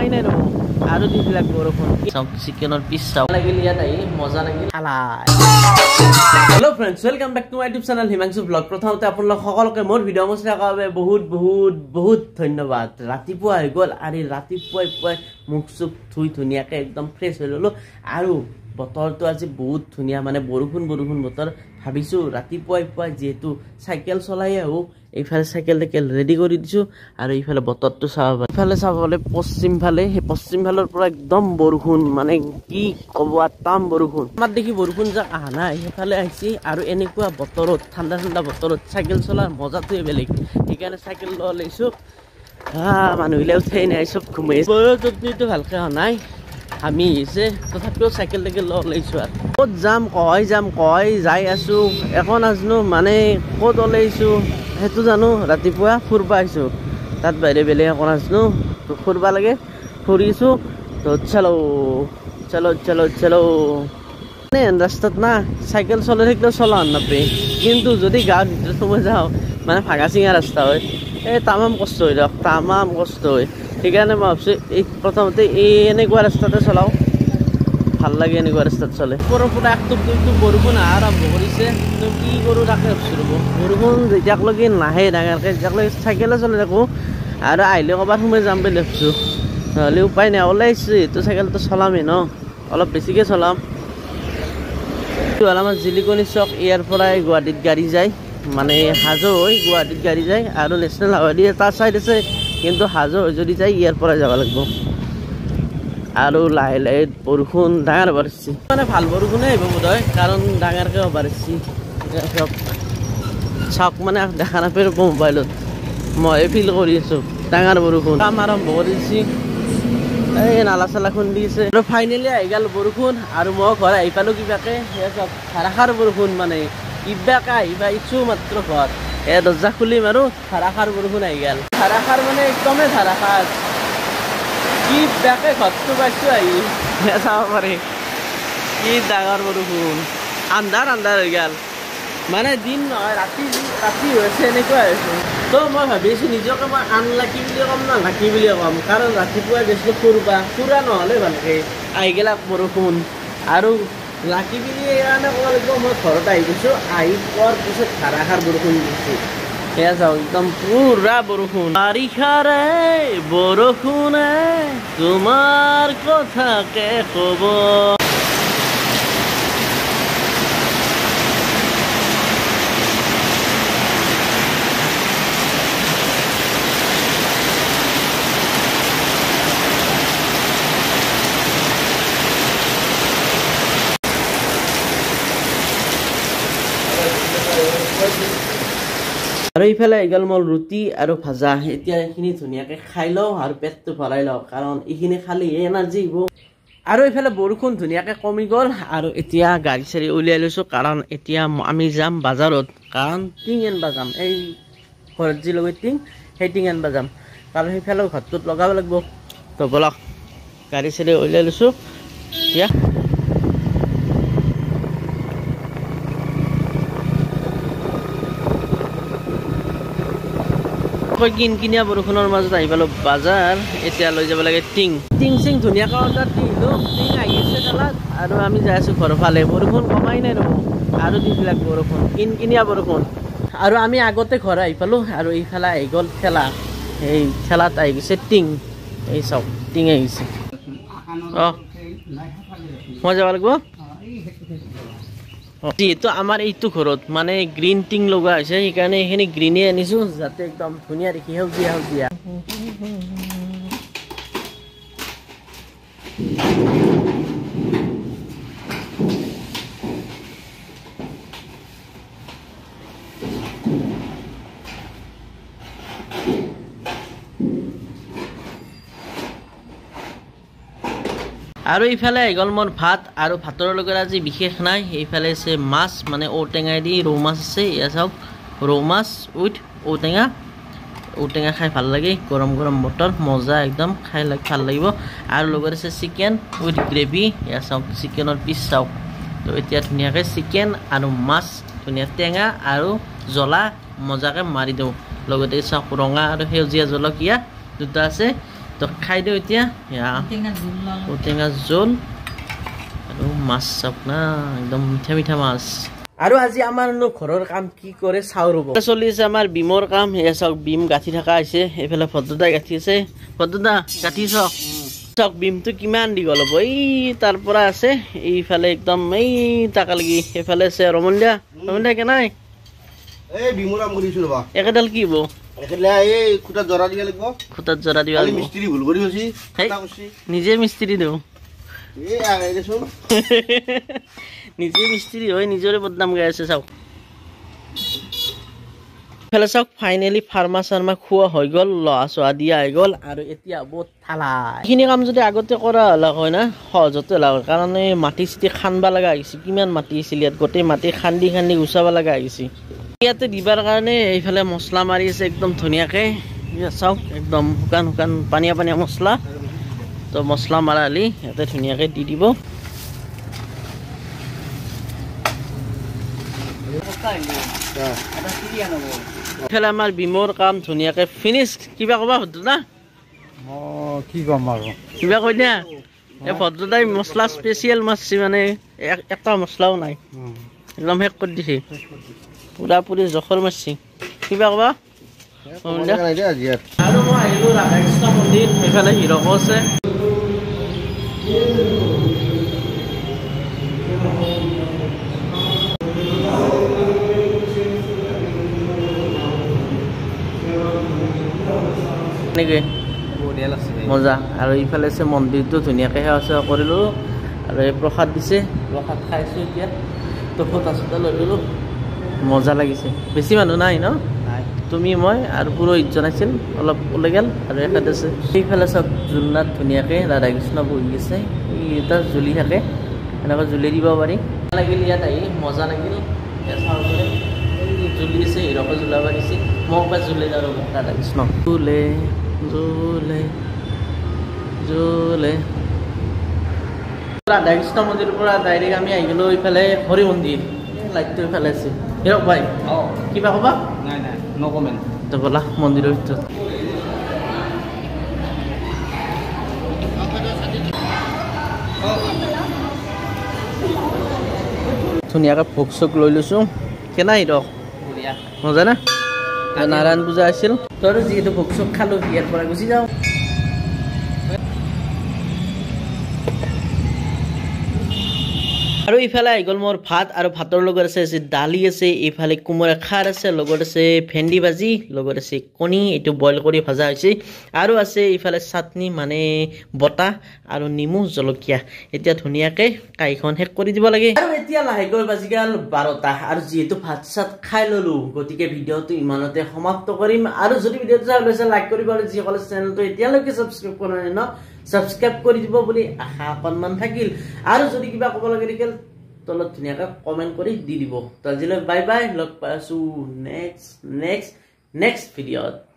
কমাই নাই ৰ'ব আৰু দিবিলাক বৰষুণ চাওক চিকেনৰ পিচ চাওক লাগিল ইয়াত আহি মজা লাগিল hello' friends welcome back to my YouTube channel Himanshu blog প্ৰথমতে আপোনালোক সকলোকে মোৰ ভিডিঅ' চাই বাবে বহুত ধন্যবাদ ৰাতিপুৱা হৈ গ'ল আৰু ৰাতিপুৱাই মুখ চুখ ধুই ধুনীয়াকৈ একদম ফ্ৰেছ হৈ ল'লোঁ আৰু বতৰটো আজি বহুত ধুনীয়া মানে বৰষুণ বতৰ ভাবিছোঁ ৰাতিপুৱাই যিহেতু চাইকেল চলাই আহোঁ এইফালে চাইকেল ৰেডি কৰি দিছোঁ আৰু এইফালে বতৰটো চাব ইফালে চাবলৈ পশ্চিম ফালে সেই পশ্চিম ফালৰ পৰা একদম বৰষুণ মানে কি ক'ব তাম বৰষুণ আমাৰ দেখি বৰষুণ যাক অহা নাই সেইফালে আহিছে আৰু এনেকুৱা বতৰত ঠাণ্ডা বতৰত চাইকেল চলাৰ মজাটোৱে বেলেগ সেইকাৰণে চাইকেল লৈ লৈছোঁ মানুহবিলাক উঠাই নাই চব ঘুমাই বতৰটো ভালকৈ অহা নাই আমি আহিছে তথাপিও চাইকেল লৈ লৈছোঁ আৰু ক'ত যাম কয় যাই আছোঁ একো নাজানো মানে ক'ত ওলাইছোঁ সেইটো জানো ৰাতিপুৱা ফুৰিব আহিছোঁ তাত বাহিৰে বেলেগ একো নাজানো তো ফুৰিব লাগে ফুৰিছোঁ তো চলো মানে ৰাস্তাত না চাইকেল চলাই থাকিলেও চলাব নাপায় কিন্তু যদি গাঁৱৰ ভিতৰত সোমাই যাওঁ মানে ভাঙা চিঙা ৰাস্তা হয় এই তামাম কষ্ট হয় দিয়ক তামাম কষ্ট হয় সেইকাৰণে মই ভাবিছোঁ এই প্ৰথমতে এনেকুৱা ৰাস্তাতে চলাওঁ ভাল লাগে এনেকুৱা ৰাস্তাত চলে ওপৰৰ পৰা একটুপ বৰষুণ আৰম্ভ কৰিছে তো কি কৰোঁ তাকে ভাবিছোঁ ৰ'ব বৰষুণ যেতিয়ালৈকে নাহে ডাঙৰকৈ যেতিয়ালৈকে চাইকেলে চলাই থাকোঁ আৰু আহিলে ক'ৰবাত সোমাই যাম বুলি ভাবিছোঁ নহ'লে উপায় নাই ওলাইছোঁ এইটো চাইকেলটো চলামেই ন অলপ বেছিকৈ চলাম এইটো হ'ল আমাৰ জিলিকনি চক ইয়াৰ পৰাই গুৱাহাটীত গাড়ী যায় মানে হাজো হৈ গুৱাহাটীত গাড়ী যায় আৰু নেশ্যনেল হাইৱে এটা ছাইড আছে কিন্তু হাজো হৈ যদি যায় ইয়াৰ পৰাই যাব লাগিব আৰু লাহে বৰষুণ ডাঙৰ বাঢ়িছে মানে ভাল বৰষুণে আহিব বোধ হয় কাৰণ ডাঙৰকৈ বাঢ়িছে চাওক মানে দেখা নাপায় মোবাইলত মই ফিল কৰি আছোঁ ডাঙৰ বৰষুণ কাম আৰম্ভ কৰি দিছে এই নালা চালা খুন্দি দিছে আৰু ফাইনেলি আহি গ'ল বৰষুণ আৰু মই ঘৰ আহি পালোঁ কিবাকৈ সেয়া চাওক ধাৰাসাৰ বৰষুণ মানে কিবাকৈ আহি পাইছোঁ মাত্ৰ ঘৰ দৰ্জা খুলিম আৰু ধাৰাসাৰ বৰষুণ আহি গ'ল ধাৰাসাৰ মানে একদমেই ধাৰাসাৰ কি বেকে ঘৰটো পাইছোঁ আহি চাব পাৰে কি ডাঙৰ বৰষুণ আন্ধাৰ হৈ গ'ল মানে দিন নহয় ৰাতি হৈছে এনেকুৱা হৈছে তো মই ভাবিছোঁ নিজকে মই আনলাকি বুলি ক'ম না লাকি বুলি ক'ম কাৰণ ৰাতিপুৱা গৈছিলোঁ ফুৰা নহ'লে ভালকৈ আহি গ'ল বৰষুণ আৰু লাকি বুলি এইকাৰণে ক'ব লাগিব মই ঘৰত আহি গৈছোঁ আহি পোৱাৰ পিছত ধাৰাসাৰ বৰষুণ দিছোঁ সেয়া চাওক একদম পুৰা বৰষুণ বাৰিষাৰে বৰষুণে তোমাৰ কথাকে ক'ব আৰু এইফালে আহি গ'ল মোৰ ৰুটি আৰু ভাজা এতিয়া এইখিনি ধুনীয়াকৈ খাই লওঁ আৰু পেটটো ভৰাই লওঁ কাৰণ এইখিনি খালেহে এনাৰ্জি হ'ব আৰু এইফালে বৰষুণ ধুনীয়াকৈ কমি গ'ল আৰু এতিয়া গাড়ী চাড়ী উলিয়াই লৈছোঁ কাৰণ এতিয়া আমি যাম বাজাৰত কাৰণ টিং আনিব যাম এই ঘৰত যি লগত টিং সেই টিং আনিব যাম কাৰণ সেইফালেও ঘৰটোত লগাব লাগিব তো ব'লক গাড়ী চাড়ী উলিয়াই লৈছোঁ এতিয়া কিনকিনীয়া বৰষুণৰ মাজত আহি পালোঁ বাজাৰ এতিয়া লৈ যাব লাগে টিং চিং ধুনীয়াকৈ অৰ্ডাৰ দিলোঁ টিং আহি আছে তালাত আৰু আমি যাই আছোঁ ঘৰৰ ফালে বৰষুণ কমাই নাই ৰ'ব আৰু দিবিলাক বৰষুণ কিনকিনীয়া বৰষুণ আৰু আমি আগতে ঘৰ আহি পালোঁ আৰু এইফালে আহি গ'ল ঠেলা এই ঠেলাত আহি গৈছে টিং এই চাওক টিং আহি গৈছে মই যাব লাগিব যিহেতু আমাৰ এইটো ঘৰত মানে গ্ৰীণ টিং লগোৱা হৈছে সেইকাৰণে এইখিনি গ্ৰীণে আনিছোঁ যাতে একদম ধুনীয়া দেখি সেউজীয়া আৰু এইফালে আহি গ'ল মোৰ ভাত আৰু ভাতৰ লগত আজি বিশেষ নাই এইফালে আছে মাছ মানে ঔটেঙা দি ৰৌ মাছ আছে এয়া চাওক ৰৌ মাছ উইথ ঔটেঙা খাই ভাল লাগে গৰম বতৰ মজা একদম খাই ভাল লাগিব আৰু লগত আছে চিকেন উইথ গ্ৰেভি এয়া চাওক চিকেনৰ পিচ চাওক তো এতিয়া ধুনীয়াকৈ চিকেন আৰু মাছ ধুনীয়া টেঙা আৰু জ্বলা মজাকৈ মাৰি দিওঁ লগতে চাওক ৰঙা আৰু সেউজীয়া জলকীয়া দুটা আছে তো খাই দিওঁ এতিয়া ঔটেঙা জোল আৰু মাছ চাওক না একদম মিঠা মিঠা মাছ আৰু আজি আমাৰ ঘৰৰ কাম কি কৰে চাওঁ ৰ'ব চলি আছে আমাৰ বিমৰ কাম এয়া চাওক বিম গাঁঠি থকা হৈছে এইফালে ভদ্ৰদাই গাঁঠি আছে ভদ্ৰদা গাঁঠি চাওক চাওক বিমটো কিমান দীঘল হ'ব এই তাৰ পৰা আছে এইফালে একদম এই তাকালৈকে সেইফালে আছে ৰমন দা কেনাই এই বিমৰ কাম কৰিছো ৰবা একেডাল কি হ'ব একেলা এই খুঁটাত জৰা দিব লাগিব খুঁটাত জৰা দিব লাগিব মিস্ত্ৰী ভুল কৰি হৈছে কথা কৈছি নিজে মিস্ত্ৰী দিওঁ এই আগে দেচোন নিজে মিস্ত্ৰী হয় নিজৰে বদনাম গাই আছে চাওক ফেলে চাওক ফাইনেলি ফাৰ্মা চাৰ্মা খোৱা হৈ গ'ল লহা চহা দিয়া হৈ গ'ল আৰু এতিয়া বহুত ঠালা এইখিনি কাম যদি আগতে কৰা হ'লে হয় না সহজতে হ'লে হয় কাৰণ এই মাটি চিটি খান্দিব লগা হৈছে কিমান মাটি আছিল ইয়াত গোটেই মাটি খান্দি গুচাব লগা হৈছে ইয়াতে দিবাৰ কাৰণে এইফালে মছলা মাৰি আছে একদম ধুনীয়াকৈ চাওক একদম শুকান শুকান পানীয়া পানীয়া মছলা তো মছলা মাৰালি ইয়াতে ধুনীয়াকৈ দি দিব এইফালে আমাৰ বিমৰ কাম ধুনীয়াকৈ ফিনিছ কিবা ক'বা ভদ্ৰ না কি কম আৰু কিবা কৈ দিয়া এই ভদ্ৰদাই মছলা স্পেচিয়েল মাছছি মানে এটা মছলাও নাই একদম শেষ কৰি দিছে পুৰা পুৰি জখৰ মাৰছি কিবা ক'বা আৰু মই আহিলোঁ ৰাধাকৃষ্ণ মন্দিৰ সেইফালে হিৰকো আছে মজা আৰু ইফালে আছে মন্দিৰটো ধুনীয়াকৈ সেৱা চেৱা কৰিলোঁ আৰু এই প্ৰসাদ দিছে প্ৰসাদ খাইছোঁ এতিয়া তো ফটা চটা লৈ ল'লোঁ মজা লাগিছে বেছি মানুহ নাই ন তুমি মই আৰু পুৰোহিতজন আছিল অলপ ওলাই গ'ল আৰু এখাদ আছে সেইফালে চব জোলনাত ধুনীয়াকৈ ৰাধাকৃষ্ণ বহি আছে এইকেইটা জ্বলি থাকে এনেকৈ জ্বলি দিব পাৰি লাগিল ইয়াত আহি মজা লাগিল চাবলৈ জ্বলি আছে হিৰকো জ্বলাব দিছে মোক বা জ্বলে আৰু ৰাধাকৃষ্ণ জ্বলে জ্বলে জ্বলে ৰাধাকৃষ্ণ মন্দিৰৰ পৰা ডাইৰেক্ট আমি আহি গ'লোঁ এইফালে হৰি মন্দিৰ লাইটটো এইফালে আছে হিৰক ভাই কিবা ক'বা নাই ন কমেণ্ট তো ব'লা মন্দিৰৰ ভিতৰত ধুনীয়াকৈ ভোগ চোগ লৈ লৈছোঁ কেনে হিৰক মজা না নাৰায়ণ পূজা আছিল তই যিহেতু ভোগ চোগ খালোঁ ইয়াৰ পৰা গুচি যাওঁ আৰু ইফালে আহি গ'ল মোৰ ভাত আৰু ভাতৰ লগত আছে দালি আছে এইফালে কোমোৰা খাৰ আছে লগত আছে ভেন্দি ভাজি লগত আছে কণী এইটো বইল কৰি ভজা হৈছে আৰু আছে ইফালে চাটনি মানে বটা আৰু নিমু জলকীয়া এতিয়া ধুনীয়াকৈ কাঁহীখন শেষ কৰি দিব লাগে আৰু এতিয়া লাহেকৈ বাজি গ'ল 12টা আৰু যিহেতু ভাত চাত খাই ল'লোঁ গতিকে ভিডিঅ'টো ইমানতে সমাপ্ত কৰিম আৰু যদি ভিডিঅ'টো চাই লৈছে লাইক কৰিব আৰু যিসকলে চেনেলটো এতিয়ালৈকে ছাবস্ক্ৰাইব কৰা নাই ন ছাবস্ক্ৰাইব কৰি দিব বুলি আশা অকণমান থাকিল আৰু যদি কিবা ক'ব লাগে থাকিল তলত ধুনীয়াকৈ কমেণ্ট কৰি দি দিব তো আজিলৈ বাই বাই লগ পাই আছোঁ নেক্সট ভিডিঅ'ত